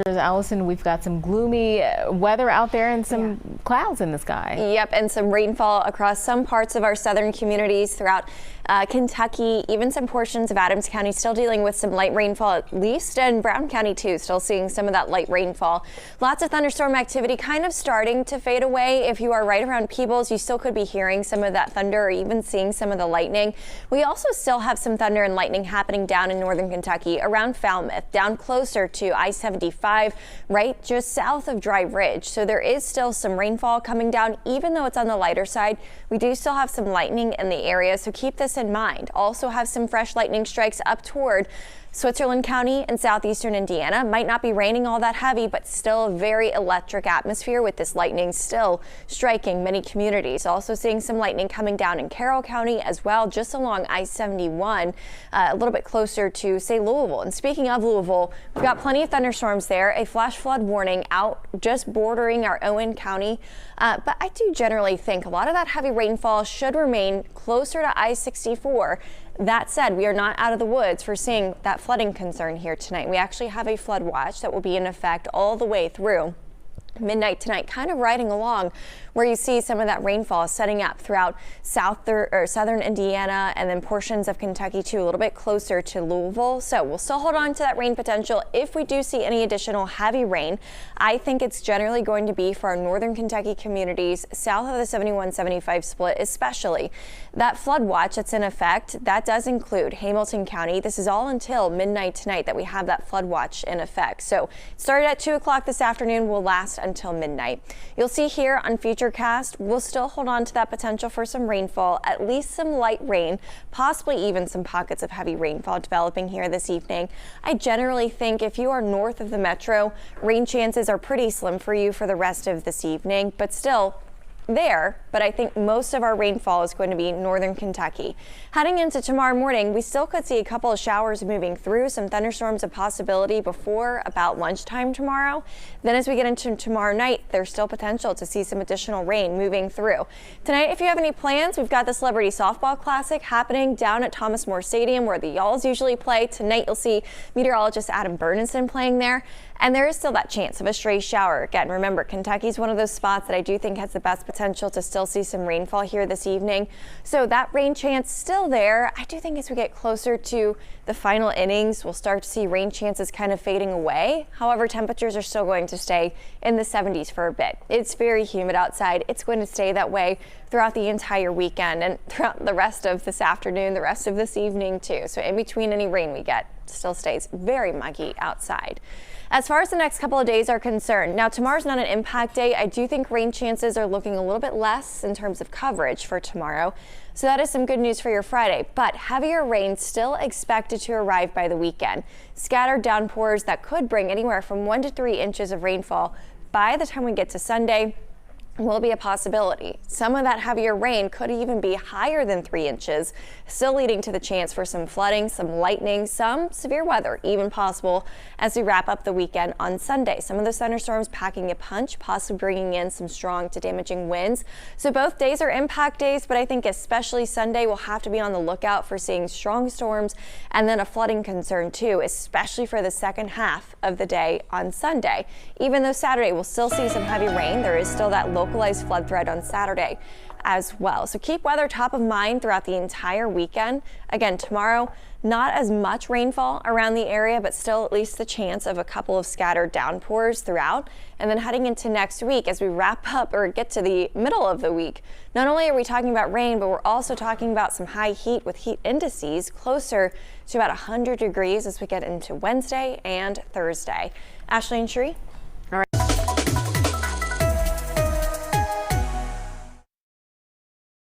Allison, we've got some gloomy weather out there and some clouds in the sky. Yep, and some rainfall across some parts of our southern communities throughout Kentucky, even some portions of Adams County still dealing with some light rainfall, at least, and Brown County too, still seeing some of that light rainfall. Lots of thunderstorm activity kind of starting to fade away. If you are right around Peebles, you still could be hearing some of that thunder or even seeing some of the lightning. We also still have some thunder and lightning happening down in northern Kentucky around Falmouth, down closer to I-75, right just south of Dry Ridge. So there is still some rainfall coming down, even though it's on the lighter side. We do still have some lightning in the area, so keep this in mind. Also have some fresh lightning strikes up toward Switzerland County and southeastern Indiana. Might not be raining all that heavy, but still a very electric atmosphere with this lightning still striking many communities. Also seeing some lightning coming down in Carroll County as well, just along I-71, a little bit closer to, say, Louisville. And speaking of Louisville, we've got plenty of thunderstorms there. A flash flood warning out just bordering our Owen County. But I do generally think a lot of that heavy rainfall should remain closer to I-64. That said, we are not out of the woods for seeing that flooding concern here tonight. We actually have a flood watch that will be in effect all the way through midnight tonight, kind of riding along where you see some of that rainfall setting up throughout southern Indiana and then portions of Kentucky too, a little bit closer to Louisville. So we'll still hold on to that rain potential. If we do see any additional heavy rain, I think it's generally going to be for our northern Kentucky communities south of the 71-75 split, especially. That flood watch that's in effect, that does include Hamilton County. This is all until midnight tonight that we have that flood watch in effect. So it started at 2 o'clock this afternoon, will last until midnight. You'll see here on Futurecast, we'll still hold on to that potential for some rainfall, at least some light rain, possibly even some pockets of heavy rainfall developing here this evening. I generally think if you are north of the metro, rain chances are pretty slim for you for the rest of this evening, but still there, but I think most of our rainfall is going to be northern Kentucky. Heading into tomorrow morning, we still could see a couple of showers moving through, some thunderstorms a possibility before about lunchtime tomorrow. Then as we get into tomorrow night, there's still potential to see some additional rain moving through. Tonight, if you have any plans, we've got the Celebrity Softball Classic happening down at Thomas More Stadium where the Y'alls usually play. Tonight, you'll see meteorologist Adam Burnison playing there. And there is still that chance of a stray shower. Again, remember, Kentucky's one of those spots that I do think has the best potential to still see some rainfall here this evening. So that rain chance still there. I do think as we get closer to the final innings, we'll start to see rain chances kind of fading away. However, temperatures are still going to stay in the 70s for a bit. It's very humid outside. It's going to stay that way throughout the entire weekend and throughout the rest of this afternoon, the rest of this evening too. So in between any rain we get, still stays very muggy outside. As far as the next couple of days are concerned, now tomorrow's not an impact day. I do think rain chances are looking a little bit less in terms of coverage for tomorrow. So that is some good news for your Friday, but heavier rain still expected to arrive by the weekend. Scattered downpours that could bring anywhere from 1 to 3 inches of rainfall by the time we get to Sunday will be a possibility. Some of that heavier rain could even be higher than 3 inches, still leading to the chance for some flooding, some lightning, some severe weather even possible as we wrap up the weekend on Sunday. Some of those thunderstorms packing a punch, possibly bringing in some strong to damaging winds. So both days are impact days, but I think especially Sunday we'll have to be on the lookout for seeing strong storms and then a flooding concern too, especially for the second half of the day on Sunday. Even though Saturday we'll still see some heavy rain, there is still that localized flood threat on Saturday as well. So keep weather top of mind throughout the entire weekend. Again, tomorrow, not as much rainfall around the area, but still at least the chance of a couple of scattered downpours throughout. And then heading into next week, as we wrap up or get to the middle of the week, not only are we talking about rain, but we're also talking about some high heat with heat indices closer to about 100 degrees as we get into Wednesday and Thursday. Ashley and Sheree. All right.